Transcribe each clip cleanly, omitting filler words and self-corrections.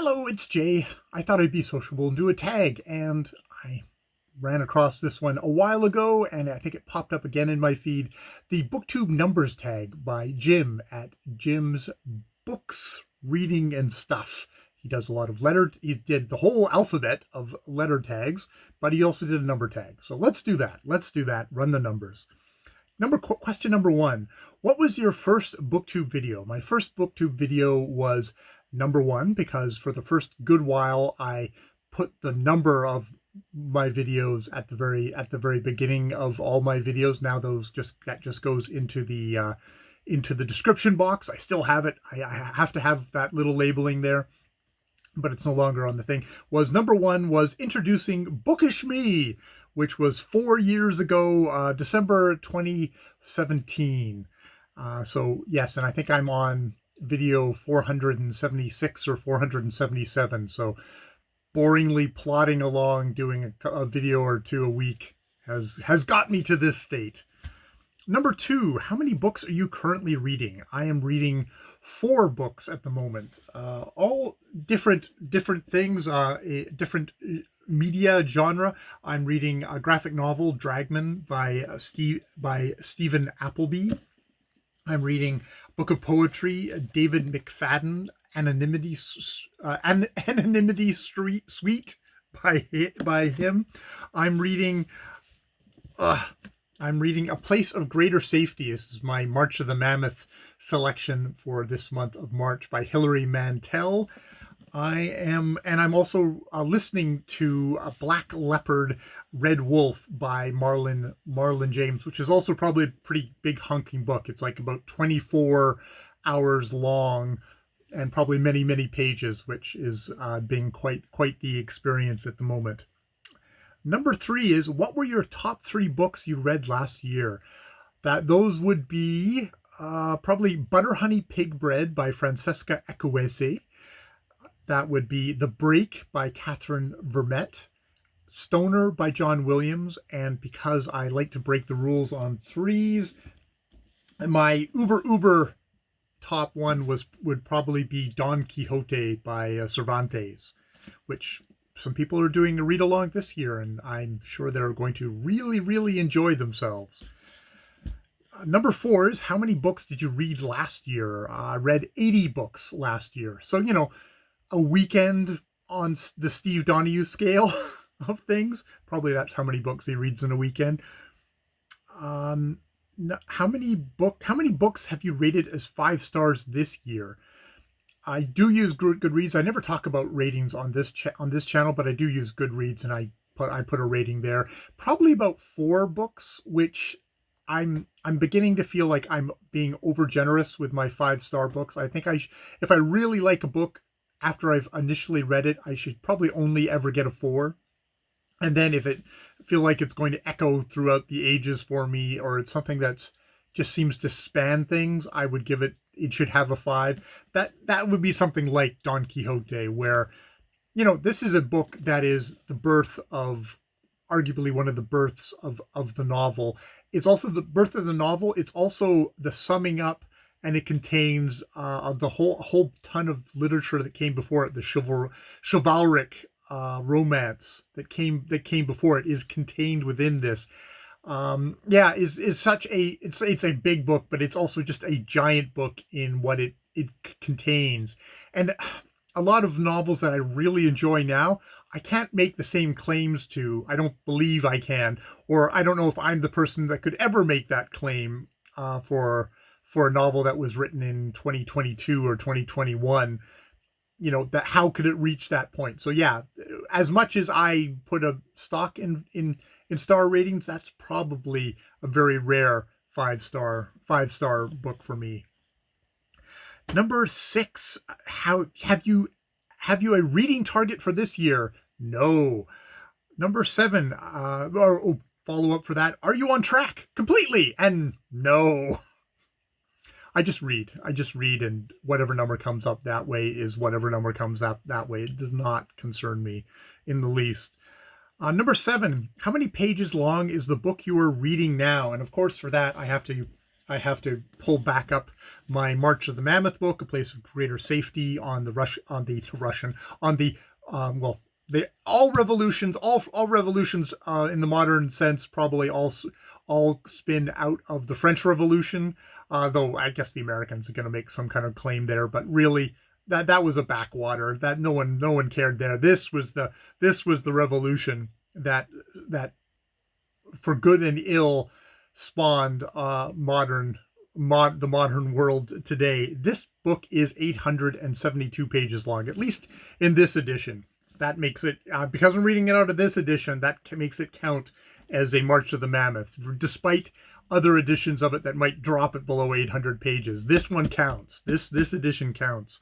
Hello, it's Jay. I thought I'd be sociable and do a tag, and I ran across this one a while ago, and I think it popped up again in my feed. The Booktube Numbers Tag by Jim at Jim's Books, Reading, and Stuff. He does a lot of he did the whole alphabet of letter tags, but he also did a number tag. So let's do that. Run the numbers. Question number one. What was your first Booktube video? My first Booktube video was number one, because for the first good while I put the number of my videos at the very beginning of all my videos. Now that just goes into the description box. I still have it. I have to have that little labeling there, but it's no longer on the thing. Number one was introducing Bookish Me, which was 4 years ago, December 2017. So yes, and I think I'm on video 476 or 477. So boringly plodding along, doing a video or two a week has got me to this state. Number two, how many books are you currently reading? I am reading 4 books at the moment, all different things, different media genre. I'm reading a graphic novel, Dragman, by Stephen Appleby. I'm reading a book of poetry, David McFadden, Anonymity Suite by him. I'm reading A Place of Greater Safety. This is my March of the Mammoth selection for this month of March by Hilary Mantel. I'm also listening to a Black Leopard, Red Wolf by Marlon James, which is also probably a pretty big hunking book. It's like about 24 hours long and probably many pages, which is being quite the experience at the moment. Number 3 is, what were your top 3 books you read last year? Those would be probably Butter Honey Pig Bread by Francesca Ekwese. That would be The Break by Catherine Vermette, Stoner by John Williams, and because I like to break the rules on threes, my uber top one would probably be Don Quixote by Cervantes, which some people are doing a read along this year, and I'm sure they're going to really enjoy themselves. Number 4 is, how many books did you read last year? I read 80 books last year. So, a weekend on the Steve Donahue scale of things. Probably that's how many books he reads in a weekend. How many books have you rated as 5 stars this year? I do use Goodreads. I never talk about ratings on this channel, but I do use Goodreads, and I put a rating there. Probably about 4 books, which I'm beginning to feel like I'm being over generous with my 5-star books. I think if I really like a book, after I've initially read it, I should probably only ever get a 4. And then if it feel like it's going to echo throughout the ages for me, or it's something that's just seems to span things, I would give it should have a 5. That would be something like Don Quixote, where, this is a book that is the birth of, arguably one of the births of the novel. It's also the birth of the novel. It's also the summing up, and it contains the whole ton of literature that came before it. The chivalric romance that came before it is contained within this. It's a big book, but it's also just a giant book in what it contains. And a lot of novels that I really enjoy now, I can't make the same claims to. I don't believe I can, or I don't know if I'm the person that could ever make that claim for a novel that was written in 2022 or 2021. That how could it reach that point? So yeah, as much as I put a stock in star ratings, that's probably a very rare 5-star book for me. Number 6, have you a reading target for this year? No. Number 7, follow up for that. Are you on track completely? And no. I just read, and whatever number comes up that way is whatever number comes up that way. It does not concern me in the least. Number 7, how many pages long is the book you are reading now? And of course, for that, I have to I have to pull back up my March of the Mammoth book, A Place of Greater Safety, on the well, all revolutions in the modern sense probably all spin out of the French Revolution, though I guess the Americans are going to make some kind of claim there, but really that was a backwater. That no one cared there. This was the revolution that for good and ill spawned the modern world today. This book is 872 pages long, at least in this edition. That makes it, because I'm reading it out of this edition, that makes it count as a March of the Mammoth, despite other editions of it that might drop it below 800 pages. This one counts. This edition counts.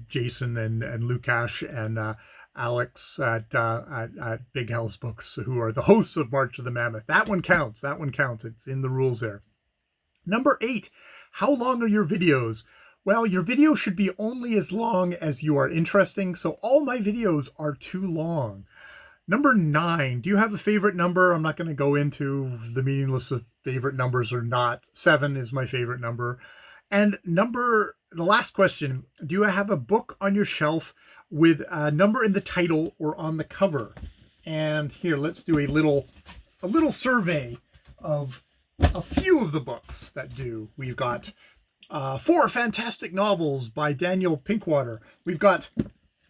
Jason and Lukash and Alex at Big House Books, who are the hosts of March of the Mammoth. That one counts. That one counts. It's in the rules there. Number 8, how long are your videos? Well, your video should be only as long as you are interesting, so all my videos are too long. Number 9, do you have a favorite number? I'm not going to go into the meaningless of favorite numbers or not. 7 is my favorite number. And the last question, do you have a book on your shelf with a number in the title or on the cover? And here, let's do a little survey of a few of the books that do. We've got 4 fantastic novels by Daniel Pinkwater. We've got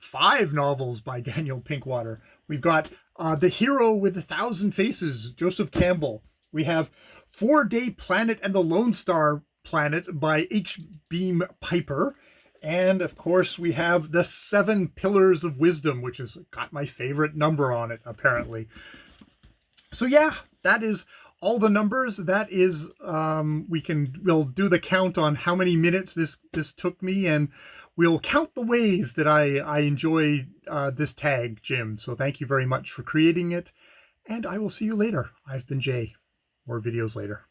5 novels by Daniel Pinkwater. We've got The Hero with 1,000 Faces, Joseph Campbell. We have 4-Day Planet and the Lone Star Planet by H. Beam Piper. And of course, we have The 7 Pillars of Wisdom, which has got my favorite number on it, apparently. So yeah, that is all the numbers. That is, we'll do the count on how many minutes this took me, and we'll count the ways that I enjoy this tag, Jim. So thank you very much for creating it, and I will see you later. I've been Jay. More videos later.